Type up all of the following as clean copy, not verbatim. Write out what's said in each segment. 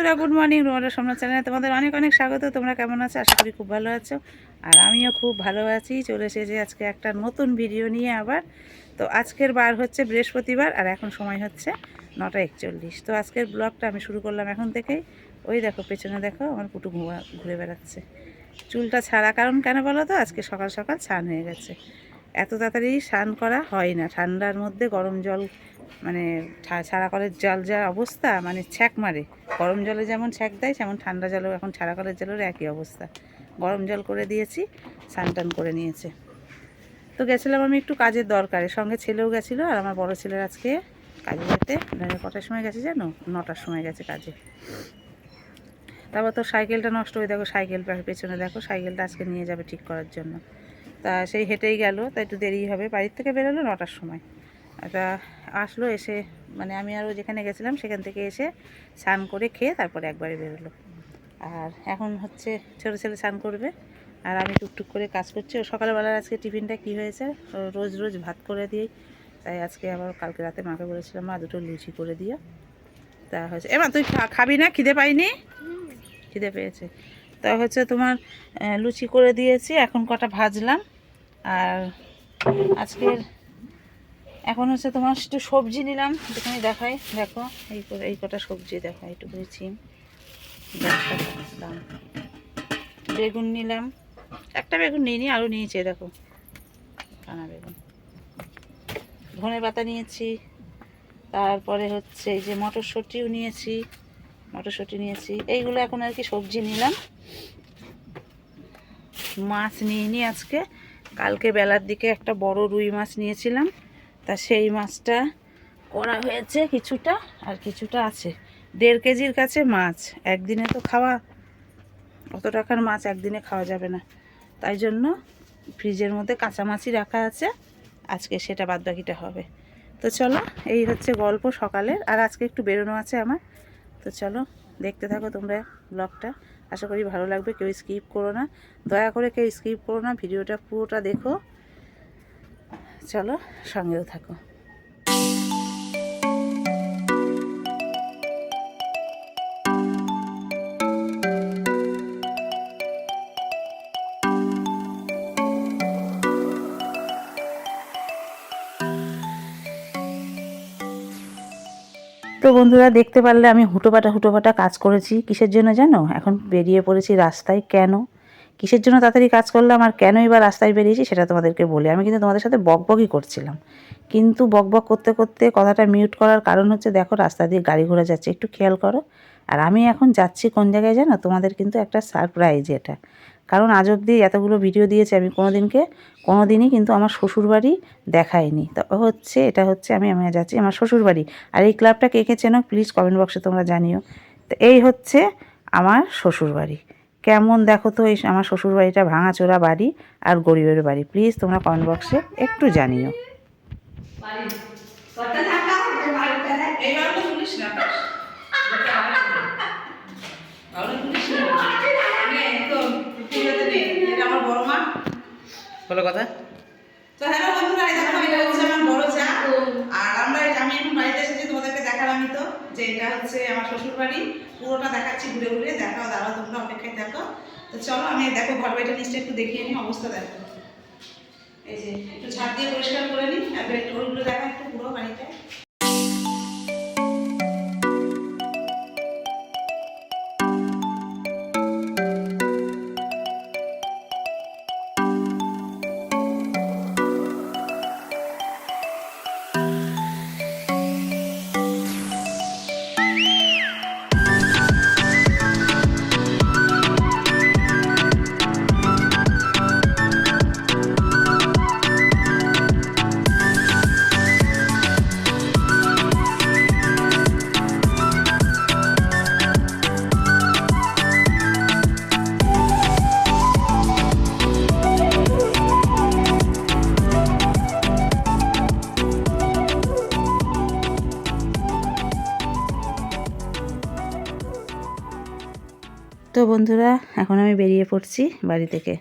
বন্ধুরা, good morning. রুমালের সামনে চ্যানেলে তোমাদের অনেক অনেক স্বাগত। তোমরা কেমন আছো? আশা করি খুব ভালো আছো, আর আমিও খুব ভালো আছি। চলে এসেছি আজকে একটা নতুন ভিডিও নিয়ে আবার। তো আজকের বার হচ্ছে বৃহস্পতিবার, আর এখন সময় হচ্ছে 9:41। তো আজকের ব্লগটা আমি শুরু করলাম এখন থেকেই। ওই দেখো পেছনে, দেখো আমার পুটু ঘুরে বেড়াচ্ছে। চুলটা ছাড়া কারণ কেন বলো তো, আজকে সকাল সকাল স্নান হয়ে গেছে। এত তাড়াতাড়ি স্নান করা হয় না ঠান্ডার মধ্যে। গরম জল মানে ছাড়া কলের জল যা অবস্থা, মানে ছ্যাঁক মারে। গরম জলে যেমন ছ্যাঁক দেয়, তেমন ঠান্ডা জলেও এখন ছাড়া কলের জলের একই অবস্থা। গরম জল করে দিয়েছি, স্নান টান করে নিয়েছে। তো গেছিলাম আমি একটু কাজের দরকারে, সঙ্গে ছেলেও গেছিলো। আর আমার বড় ছেলের আজকে কাজে যেতে কটার সময় গেছে জানো? 9টার সময় গেছে কাজে। তারপর তো সাইকেলটা নষ্ট হয়ে, দেখো সাইকেল পেছনে দেখো, সাইকেলটা আজকে নিয়ে যাবে ঠিক করার জন্য। তা সেই হেঁটেই গেল, তা একটু দেরি হবে। বাড়ির থেকে বেরোলো 9টার সময়। তা আসলো, এসে মানে আমি আরও যেখানে গেছিলাম সেখান থেকে এসে স্নান করে খেয়ে তারপরে একবারে বেরোলো। আর এখন হচ্ছে ছোটো ছেলে স্নান করবে, আর আমি টুকটুক করে কাজ করছি। ও সকালবেলার আজকে টিফিনটা কি হয়েছে, রোজ রোজ ভাত করে দিই, তাই আজকে আবার কালকে রাতে মাকে বলেছিলাম মা দুটো লুচি করে দিও। তা হয়েছে। এবার তুই খাবি না? খিদে পাইনি? খিদে পেয়েছে। তা হচ্ছে তোমার লুচি করে দিয়েছি, এখন কটা ভাজলাম। আর আজকের এখন হচ্ছে তোমার একটু সবজি নিলাম, যেখানে দেখাই দেখো। এই কটা সবজি দেখো, এইটুকুনি সিম, বেগুন নিলাম। একটা বেগুন নিইনি, আরও নিয়েছে দেখো, কানা বেগুন। ধনে পাতা নিয়েছি। তারপরে হচ্ছে এই যে মটরশুঁটিও নিয়েছি, এইগুলো এখন আর কি সবজি নিলাম। মাছ নিইনি আজকে। কালকে বেলার দিকে একটা বড় রুই মাছ নিয়েছিলাম, তা সেই মাছটা করা হয়েছে কিছুটা, আর কিছুটা আছে। 1.5 কেজির কাছে মাছ। একদিনে তো খাওয়া, অত টাকার মাছ একদিনে খাওয়া যাবে না। তাই জন্য ফ্রিজের মধ্যে কাঁচা মাছই রাখা আছে, আজকে সেটা বাদবাকিটা হবে। তো চলো, এই হচ্ছে গল্প সকালের। আর আজকে একটু বেরোনো আছে আমার। তো চলো দেখতে থাকো তোমরা ব্লগটা, আশা করি ভালো লাগবে। কেউ স্কিপ করো না, দয়া করে কেউ স্কিপ করো না, ভিডিওটা পুরোটা দেখো। চলো সঙ্গেও থাকো। তো বন্ধুরা, দেখতে পারলে আমি হুটোপাটা কাজ করেছি। কিসের জন্য জানো? এখন বেরিয়ে পড়েছি রাস্তায়। কেন, কিসের জন্য তাড়াতাড়ি কাজ করলাম আর কেনই বা রাস্তায় বেরিয়েছি সেটা তোমাদেরকে বলি। আমি কিন্তু তোমাদের সাথে বকবকই করছিলাম, কিন্তু বকবক করতে করতে কথাটা মিউট করার কারণ হচ্ছে, দেখো রাস্তা দিয়ে গাড়ি ঘোড়া যাচ্ছে, একটু খেয়াল করো। আর আমি এখন যাচ্ছি কোন জায়গায় জানো? তোমাদের কিন্তু একটা সারপ্রাইজ এটা। কারণ আজ অবধি এতগুলো ভিডিও দিয়েছি আমি, কোনো দিনই কিন্তু আমার শ্বশুরবাড়ি দেখাইনি। তো হচ্ছে এটা হচ্ছে আমি যাচ্ছি আমার শ্বশুরবাড়ি। আর এই ক্লাবটা কে কে চেনো প্লিজ কমেন্ট বক্সে তোমরা জানিও। তো এই হচ্ছে আমার শ্বশুরবাড়ি। কেমন দেখো তো এই আমার শ্বশুরবাড়িটা, ভাঙাচোরা বাড়ি আর গরিবের বাড়ি। প্লিজ তোমরা কমেন্ট বক্সে একটু জানিও। বলো কথা। তো হ্যালো বন্ধুরা, এই দেখো এটা হচ্ছে আমার বড় চা। আর আমি এখন বাড়িতে এসেছি, তোমাদেরকে দেখালামই তো যে এটা হচ্ছে আমার শ্বশুর বাড়ি। পুরোটা দেখাচ্ছি ঘুরে ঘুরে, দেখাও, দাঁড়াও তোমরা অপেক্ষায় দেখো। তো চলো আমি দেখো ঘর বাড়িটা নিশ্চয়ই একটু দেখিয়ে নিই, অবস্থা দেখো। এই যে একটু ঝাড় দিয়ে পরিষ্কার করে নিই, আর ওইগুলো দেখা একটু পুরো বাড়িটা। তো বন্ধুরা, এখন আমি বেরিয়ে পড়ছি বাড়ি থেকে।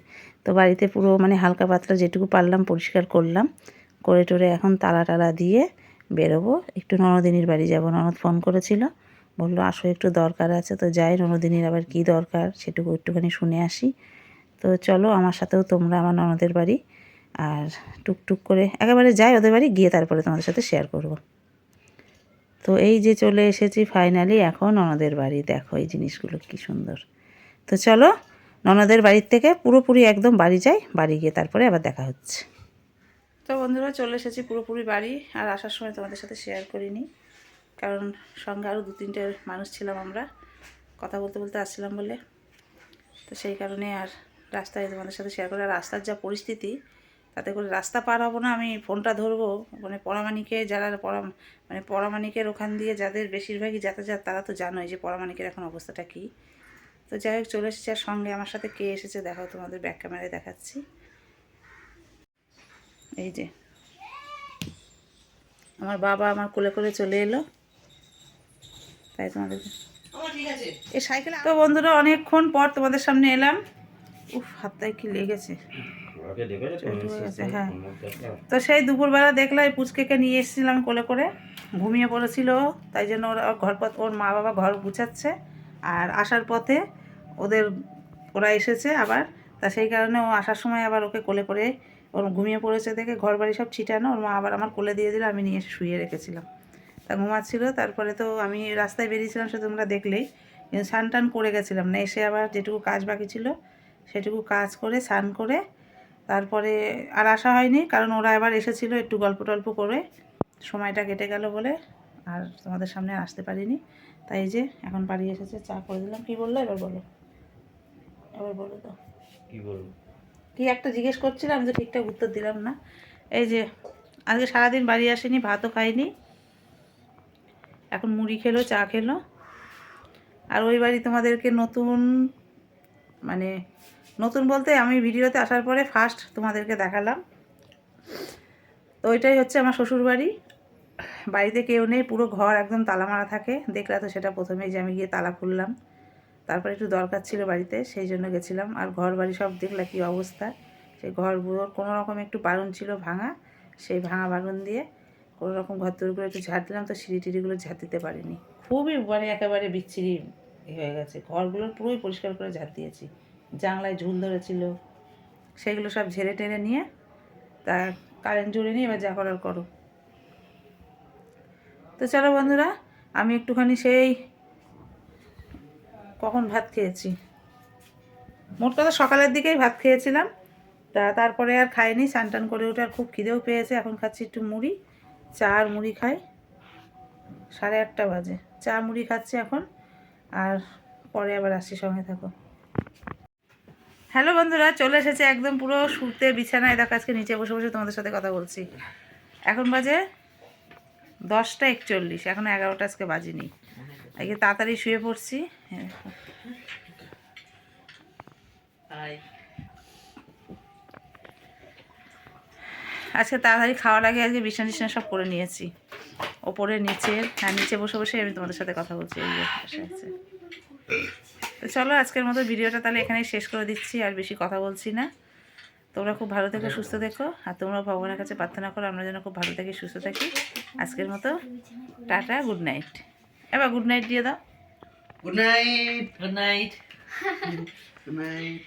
তো বাড়িতে পুরো মানে হালকা পাতলা যেটুকু পারলাম পরিষ্কার করলাম, করে টোরে এখন তালা টালা দিয়ে বেরোবো। একটু ননদিনীর বাড়ি যাব, ননদ ফোন করেছিল, বললো আসো একটু দরকার আছে। তো যাই, ননদিনীর আবার কী দরকার সেটুকু একটুখানি শুনে আসি। তো চলো আমার সাথেও তোমরা আমার ননদের বাড়ি, আর টুকটুক করে একেবারে যাই ওদের বাড়ি, গিয়ে তারপরে তোমাদের সাথে শেয়ার করব। তো এই যে চলে এসেছি ফাইনালি এখন ননদের বাড়ি। দেখো এই জিনিসগুলো কি সুন্দর। তো চলো ননদের বাড়ির থেকে পুরোপুরি একদম বাড়ি যাই, বাড়ি গিয়ে তারপরে আবার দেখা হচ্ছে। তো বন্ধুরা চলে এসেছি পুরোপুরি বাড়ি, আর আসার সময় তোমাদের সাথে শেয়ার করিনি, কারণ সঙ্গে আরও 2-3টে মানুষ ছিলাম, আমরা কথা বলতে বলতে আসছিলাম বলে। তো সেই কারণে আর রাস্তায় তোমাদের সাথে শেয়ার করে, আর রাস্তার যা পরিস্থিতি, তাতে করে রাস্তা পার হবো না, আমি ফোনটা ধরবো, মানে পরামানিকে যারা মানে পরামানিকের ওখান দিয়ে যাদের বেশিরভাগই যাতায়াত, তারা তো জানোই যে পরামানিকের এখন অবস্থাটা কী। তো যাই হোক চলে এসেছি, আর সঙ্গে আমার সাথে কে এসেছে দেখাও, তোমাদের ব্যাক ক্যামেরায় দেখাচ্ছি। এই যে আমার বাবা আমার কোলে করে চলে এলো, তাই তোমাদের এই সাইকেলে। তো বন্ধুরা অনেকক্ষণ পর তোমাদের সামনে এলাম। উফ, হাতটায় কি লেগেছে, হ্যাঁ। তো সেই দুপুরবেলা দেখলাম এই পুচকেকে নিয়ে এসেছিলাম কোলে করে, ঘুমিয়ে পড়েছিল, তাই জন্য ওর মা বাবা ঘর গুছাচ্ছে, আর আসার পথে ওরা এসেছে আবার, তা সেই কারণে ও আসার সময় আবার ওকে কোলে করে, ওর ঘুমিয়ে পড়েছে দেখে ঘর বাড়ি সব ছিটানো, ওর মা আবার আমার কোলে দিয়ে দিল, আমি নিয়ে এসে শুয়ে রেখেছিলাম। তা ঘুমাচ্ছিল, তারপরে তো আমি রাস্তায় বেরিয়েছিলাম, সে তোমরা দেখলেই, কিন্তু স্নান টান করে গেছিলাম না, এসে আবার যেটুকু কাজ বাকি ছিল সেটুকু কাজ করে স্নান করে তারপরে আর আসা হয়নি, কারণ ওরা এবার এসেছিলো, একটু গল্প টল্প করে সময়টা কেটে গেল বলে আর তোমাদের সামনে আসতে পারিনি। তাই যে এখন বাড়ি এসেছে, চা করে দিলাম। কি বললো এবার বলো, এবার বলো তো কি বলবো, কি একটা জিজ্ঞেস করছিলাম, আমি তো ঠিকঠাক উত্তর দিলাম না। এই যে আজকে সারাদিন বাড়ি আসেনি, ভাতও খাইনি, এখন মুড়ি খেলো, চা খেলো। আর ওই বাড়ি তোমাদেরকে নতুন, মানে নতুন বলতে আমি ভিডিওতে আসার পরে ফার্স্ট তোমাদেরকে দেখালাম। তো ওইটাই হচ্ছে আমার শ্বশুর বাড়ি। বাড়িতে কেউ নেই, পুরো ঘর একদম তালা মারা থাকে, দেখলা তো সেটা প্রথমেই যে আমি গিয়ে তালা খুললাম। তারপরে একটু দরকার ছিল বাড়িতে, সেই জন্য গেছিলাম। আর ঘর বাড়ি সব দেখলা কী অবস্থা, সেই ঘরগুলোর কোনো রকম একটু বারণ ছিল ভাঙা, সেই ভাঙা বারণ দিয়ে কোনো রকম ঘর তৈরিগুলো একটু ঝাড় দিলাম, তো সিঁড়ি টিড়িগুলো ঝাড় দিতে পারিনি। খুবই মানে একেবারে বিচ্ছিরি হয়ে গেছে, ঘরগুলোর পুরোই পরিষ্কার করে ঝাড় দিয়েছি। জানলায় ঝুল ধরেছিল, সেগুলো সব ঝেড়ে টেনে নিয়ে তা কারেন্ট জুড়ে নিয়ে এবার যা করার করো। তো চলো বন্ধুরা, আমি একটুখানি সেই কখন ভাত খেয়েছি, মোট কথা সকালের দিকেই ভাত খেয়েছিলাম, তারপরে আর খাইনি, স্নান টান করে উঠে আর খুব খিদেও পেয়েছে, এখন খাচ্ছি একটু মুড়ি, চা আর মুড়ি খাই। 8:30 বাজে, চা মুড়ি খাচ্ছি এখন, আর পরে আবার আসছি, সঙ্গে থাকো। হ্যালো বন্ধুরা, চলে এসেছে একদম পুরো শুতে বিছানায়, দেখো আজকে নিচে বসে বসে তোমাদের সাথে কথা বলছি। এখন বাজে 10:41, এখনও 11টা আজকে বাজিনি, আজকে তাড়াতাড়ি শুয়ে পড়ছি। হ্যাঁ, আজকে তাড়াতাড়ি খাওয়ার আগে আজকে বিছানা টিছানা সব করে নিয়েছি, ওপরে নিচে, হ্যাঁ নিচে বসে বসে আমি তোমাদের সাথে কথা বলছি, এই যে বসে আছে। তো চলো আজকের মতো ভিডিওটা তাহলে এখানেই শেষ করে দিচ্ছি, আর বেশি কথা বলছি না। তোমরা খুব ভালো থেকো, সুস্থ থেকো, আর তোমরা ভগবানের কাছে প্রার্থনা করো আমরা যেন খুব ভালো থাকি, সুস্থ থাকি। আজকের মতো টাটা, গুড নাইট। এবার গুড নাইট দিয়ে দাও। Good night, good night, good night.